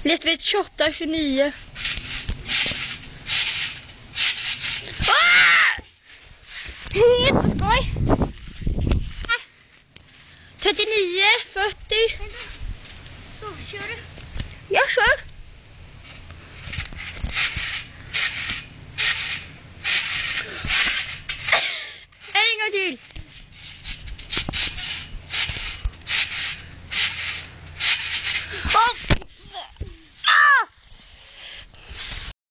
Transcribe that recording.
Letar vi 28, 29. Jätteskoj. 39, 40. Så, kör du? Jag kör.